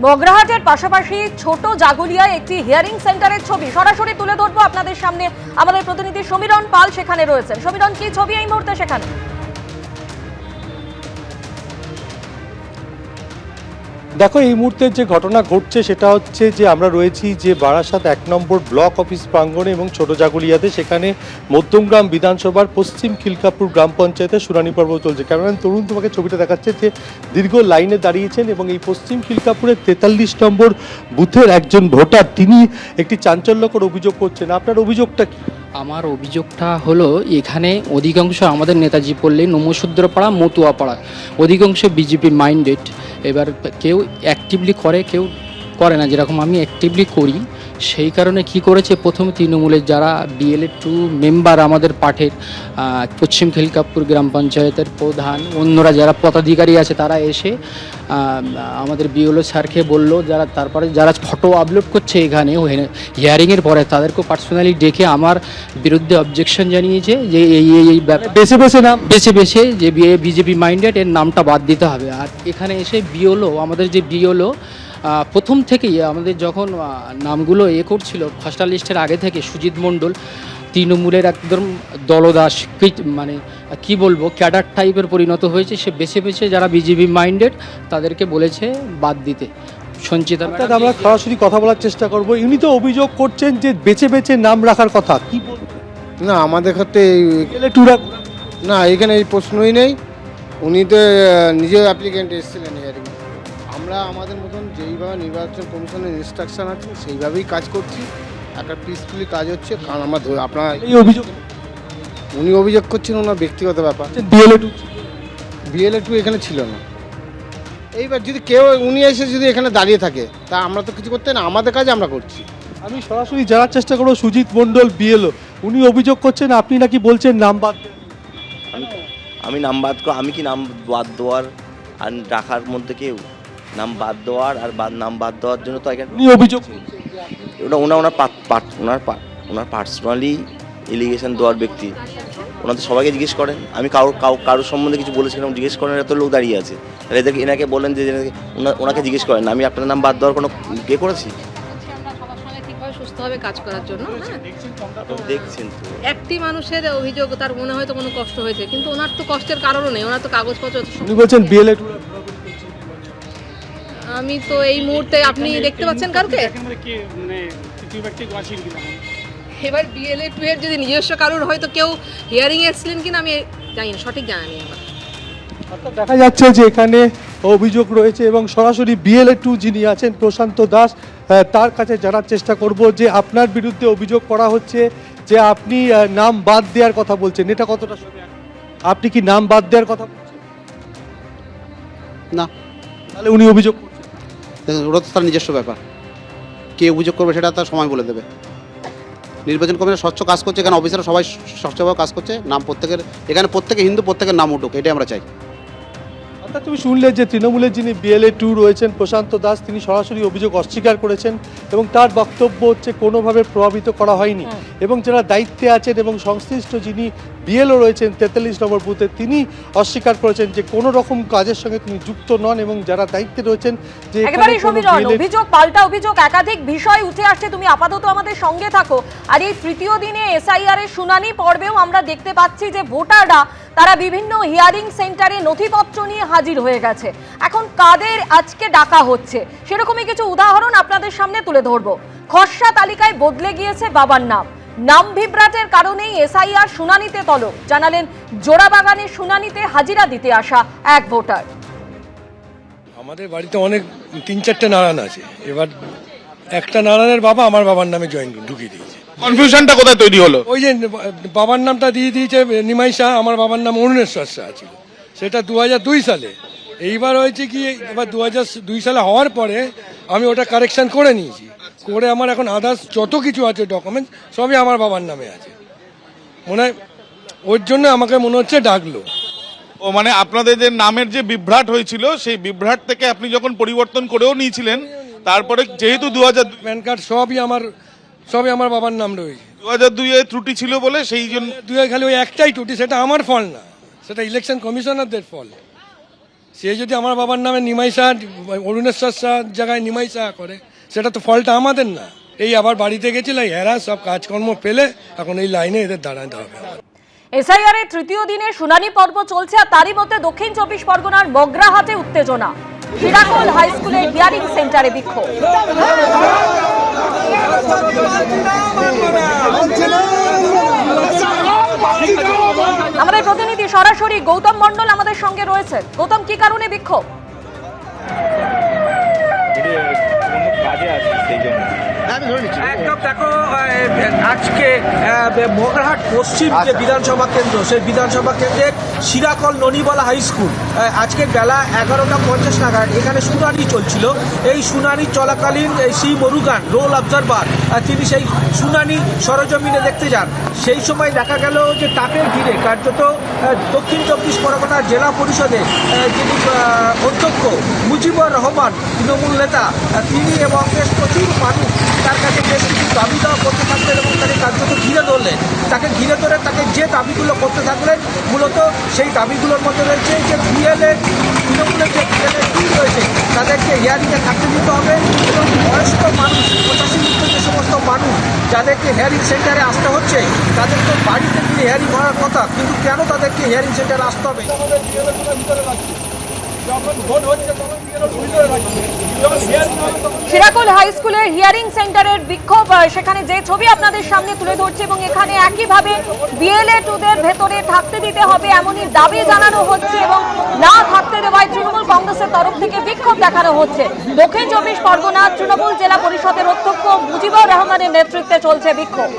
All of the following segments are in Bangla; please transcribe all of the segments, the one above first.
বগরাহাটের পাশাপাশি ছোট জাগুলিয়ায় একটি হিয়ারিং সেন্টারের ছবি সরাসরি তুলে ধরবো আপনাদের সামনে। আমাদের প্রতিনিধি সমীরণ পাল সেখানে রয়েছেন। সমীরণ, কি ছবি এই মুহূর্তে সেখানে? দেখো, এই মুহূর্তে যে ঘটনা ঘটছে সেটা হচ্ছে যে আমরা রয়েছি যে বারাসাত 1 নম্বর ব্লক অফিস প্রাঙ্গণে এবং ছোট জাগুলিয়াতে। সেখানে মধ্যমগ্রাম বিধানসভার পশ্চিম খিলকাপুর গ্রাম পঞ্চায়েতের শুনানি পর্ব চলছে। ক্যামেরাম্যান তরুণ তোমাকে ছবিটা দেখাচ্ছে যে দীর্ঘ লাইনে দাঁড়িয়েছেন এবং এই পশ্চিম খিলকাপুরের 43 নম্বর বুথের একজন ভোটার তিনি একটি চাঞ্চল্যকর অভিযোগ করছেন। আপনার অভিযোগটা কি? আমার অভিযোগটা হলো, এখানে অধিকাংশ আমাদের নেতাজি পল্লী, নমশূদ্রপাড়া, মতুয়াপাড়া অধিকাংশ বিজেপি মাইন্ডেড। এবার কেউ অ্যাক্টিভলি করে, কেউ করে না, যেরকম আমি অ্যাক্টিভলি করি। সেই কারণে কি করেছে, প্রথমে তৃণমূলের যারা BLA-2 মেম্বার আমাদের পাঠের পশ্চিম খিলকাপুর গ্রাম পঞ্চায়েতের প্রধান, অন্যরা যারা পদাধিকারী আছে তারা এসে আমাদের BLO স্যারকে বললো, তারপরে যারা ফটো আপলোড করছে এখানে হিয়ারিংয়ের পরে তাদেরকে পার্সোনালি ডেকে আমার বিরুদ্ধে অবজেকশন জানিয়েছে যে এই ব্যাপার বেছে যে বিজেপি মাইন্ডেড এর নামটা বাদ দিতে হবে। আর এখানে এসে আমাদের যে BLO প্রথম থেকেই আমাদের যখন নামগুলো করছিল ফার্স্ট লিস্টের আগে থেকে, সুজিত মণ্ডল তৃণমূলের একদম দলদাস, মানে কি বলবো, ক্যাডার টাইপের পরিণত হয়েছে। সে বেছে যারা বিজেপি মাইন্ডেড তাদেরকে বলেছে বাদ দিতে। সঞ্চিতা, আমরা সরাসরি কথা বলার চেষ্টা করব। ইনি তো অভিযোগ করছেন যে বেছে নাম রাখার কথা। কি বলবেন? না, আমাদের ক্ষেত্রে না, এখানে এই প্রশ্নই নেই। উনি তো নিজে অ্যাপ্লিকেন্ট এসেছিলেন হিয়ারিং। আমরা আমাদের মতন যেইভাবে নির্বাচন কমিশনের ইনস্ট্রাকশন আছে সেইভাবেই কাজ করছি। একটা পিসফুলি কাজ হচ্ছে। কারণ আমরা আপনার এই অভিযোগ উনি অভিযোগ করছেন ওনার ব্যক্তিগত ব্যাপার। BLA-2 এখানে ছিল না। এইবার যদি কেউ উনি এসে যদি এখানে দাঁড়িয়ে থাকে তা আমরা তো কিছু করতে না, আমাদের কাজ আমরা করছি। আমি সরাসরি জানার চেষ্টা করবো সুজিত মণ্ডল BLO, উনি অভিযোগ করছেন আপনি নাকি বলছেন নাম বাদ। আমি নাম বাদ, আমি কি নাম বাদ দেওয়ার আর রাখার মধ্যে কেউ? নাম বাদ দেওয়ার আর নাম বাদ দেওয়ার জন্য তো এখানে উনি অভিযোগ, ওটা ওনার পার্সোনালি এলিগেশন দেওয়ার ব্যক্তি। ওনাদের সবাইকে জিজ্ঞেস করেন। আমি কারোর সম্বন্ধে কিছু বলেছিলাম, জিজ্ঞেস করেন। এত লোক দাঁড়িয়ে আছে, তাহলে এনাকে বলেন যে ওনাকে জিজ্ঞেস করেন। আমি আপনার নাম বাদ দেওয়ার কোনো করেছি? সুস্থভাবে কাজ করার জন্য দেখছেন তো, একটি মানুষের অভিযোগ, তার মনে হয়তো কোনো কষ্ট হয়েছে, কিন্তু ওনার তো কষ্টের কারণও নেই। ওনার তো কাগজপত্র। উনি বলছেন BLA-2। আমি তো এই মুহূর্তে, আপনি দেখতে পাচ্ছেন কাউকে? এবার BLA-2 এর যদি নিজস্ব কারোর হয়তো কেউ হিয়ারিং এসেছিলেন কিনা আমি জানি না, সঠিক জানা নেই আমার। দেখা যাচ্ছে যে এখানে অভিযোগ রয়েছে এবং সরাসরি BLA-2 যিনি আছেন প্রশান্ত দাস, তার কাছে জানার চেষ্টা করব যে আপনার বিরুদ্ধে অভিযোগ করা হচ্ছে যে আপনি নাম বাদ দেওয়ার কথা বলছেন। এটা কতটা সত্যি? আপনি কি নাম বাদ দেওয়ার কথা বলছেন? না, তাহলে উনি অভিযোগ করছেন। ওটা তো তার নিজস্ব ব্যাপার। কে অভিযোগ করবে সেটা তার সময় বলে দেবে। নির্বাচন কমিশন স্বচ্ছ কাজ করছে, এখানে অফিসাররা সবাই স্বচ্ছভাবে কাজ করছে। নাম প্রত্যেকের, এখানে প্রত্যেকে হিন্দু, প্রত্যেকের নাম উঠুক, এটাই আমরা চাই। অর্থাৎ তুমি শুনলে যে তৃণমূলের যিনি BLA-2 রয়েছেন প্রশান্ত দাস, তিনি সরাসরি অভিযোগ অস্বীকার করেছেন এবং তার বক্তব্য হচ্ছে কোনোভাবে প্রভাবিত করা হয়নি। এবং যারা দায়িত্বে আছেন এবং সংশ্লিষ্ট যিনি BLO রয়েছেন 43 নম্বর বুথে, তিনি অস্বীকার করেছেন যে কোনো রকম কাজের সঙ্গে তিনি যুক্ত নন। এবং যারা দায়িত্বে রয়েছেন যে একেবারে সমীরণ, অভিযোগ পাল্টা অভিযোগ, একাধিক বিষয় উঠে আসছে। তুমি আপাতত আমাদের সঙ্গে থাকো। আর এই তৃতীয় দিনে SIR এর শুনানি পর্বেও আমরা দেখতে পাচ্ছি যে ভোটাররা তারা বিভিন্ন হিয়ারিং সেন্টারে নথিপত্র নিয়ে হাজির হয়ে গেছে। এখন কাদের আজকে ডাকা হচ্ছে সেরকমই কিছু উদাহরণ আপনাদের সামনে তুলে ধরবো। খসড়া তালিকায় বদলে গিয়েছে বাবার নাম বিভ্রাটের কারণেই SIR শুনানিতে তলব, জানালেন জোড়াবাগানের শুনানিতে হাজিরা দিতে আসা এক ভোটার। আমাদের বাড়িতে অনেক 3-4টে নারায়ণ আছে। এবার একটা নারায়ণের বাবা আমার বাবার নামে ঢুকিয়ে দিয়েছে। কনফিউশনটা কোথায় তৈরি হলো? ওই যে বাবার নামটা দিয়ে দিয়েছে নিমাই শাহ, আমার বাবার নাম অরুণেশ্বর শাহ ছিল, সেটা 2002 সালে। এইবার হয়েছে কি, এবার 2002 সালে হওয়ার পরে আমি ওটা কারেকশন করে নিয়েছি। করে আমার এখন আদার্স যত কিছু আছে ডকুমেন্টস সবই আমার বাবার নামে আছে। মনে হয় ওর জন্য আমাকে মনে হচ্ছে ডাকলো। ও মানে আপনাদের যে নামের যে বিভ্রাট হয়েছিল, সেই বিভ্রাট থেকে আপনি যখন পরিবর্তন করেও নিয়েছিলেন, তারপরে যেহেতু 2002 প্যান কার্ড সবই আমার বাবার নাম রয়েছে। 2002 ত্রুটি ছিল বলে সেই জন্য খালি ওই একটাই ত্রুটি, সেটা আমার ফল না, সেটা ইলেকশন কমিশনারদের ফল। সে যদি আমার বাবার নামে নিমাই শাহ অরুণেশ্বর শাহ জায়গায় নিমাই শাহ করে, সেটা তো ফলটা আমাদের না। এই আবার বাড়িতে গেছিল, এরা সব কাজকর্ম পেলে এখন এই লাইনে এদের দাঁড়াতে হবে। এসআইআর এর তৃতীয় দিনে শুনানি পর্ব চলছে, আর তারই মধ্যে দক্ষিণ 24 পরগনার মগরাহাটে উত্তেজনা। শিরাকোল হাই স্কুলের হিয়ারিং সেন্টারে বিক্ষোভ। আমাদের প্রতিনিধি সরাসরি গৌতম মণ্ডল আমাদের সঙ্গে রয়েছে। গৌতম, কি কারণে বিক্ষোভ? একদম দেখো, আজকে মগরাহাট পশ্চিম যে বিধানসভা কেন্দ্র, সেই বিধানসভা কেন্দ্রের শিরাকল ননিবালা হাই স্কুল, আজকে বেলা 11:50 নাগাদ এখানে শুনানি চলছিল। এই শুনানি চলাকালীন সি মরুগান রোল অবজারভার তিনি সেই শুনানি সরজমিনে দেখতে যান। সেই সময় দেখা গেল যে তাকে ঘিরে কার্যত দক্ষিণ 24 পরগনা জেলা পরিষদের যিনি অধ্যক্ষ মুজিবুর রহমান তৃণমূল নেতা, তিনি এবং বেশ প্রচুর মানুষ তার কাছে বেশ কিছু দাবি দেওয়া করতে থাকলেন এবং তাকে কার্যত ঘিরে ধরলেন। তাকে ঘিরে ধরে তাকে যে দাবিগুলো করতে থাকলেন, মূলত সেই দাবিগুলোর মধ্যে রয়েছে যে বিএলএ তৃণমূলের যে বিএলএ টিম রয়েছে তাদেরকে হিয়ারিংয়ে থাকতে দিতে হবে এবং বয়স্ক মানুষ 85 যে সমস্ত মানুষ যাদেরকে হিয়ারিং সেন্টারে আসতে হচ্ছে তাদের তো বাড়িতে গিয়ে হিয়ারিং হওয়ার কথা, কিন্তু কেন তাদেরকে হিয়ারিং সেন্টারে আসতে হবে? শিরাকোল হাই স্কুলের হিয়ারিং সেন্টারের বিক্ষোভ, সেখানে যে ছবি আপনাদের সামনে তুলে ধরছে এবং এখানে একইভাবে বিএলএ-2দের ভেতরে থাকতে দিতে হবে এমনই দাবি জানানো হচ্ছে এবং না থাকতে দেওয়ায় তৃণমূল কংগ্রেসের তরফ থেকে বিক্ষোভ দেখানো হচ্ছে। দক্ষিণ 24 পরগনা তৃণমূল জেলা পরিষদের অধ্যক্ষ মুজিবুর রহমানের নেতৃত্বে চলছে বিক্ষোভ।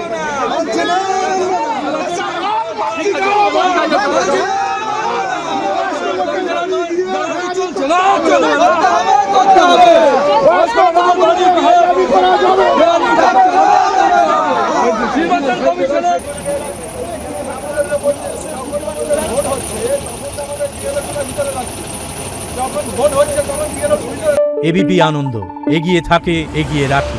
এবিপি আনন্দ, এগিয়ে থাকে, এগিয়ে রাখে।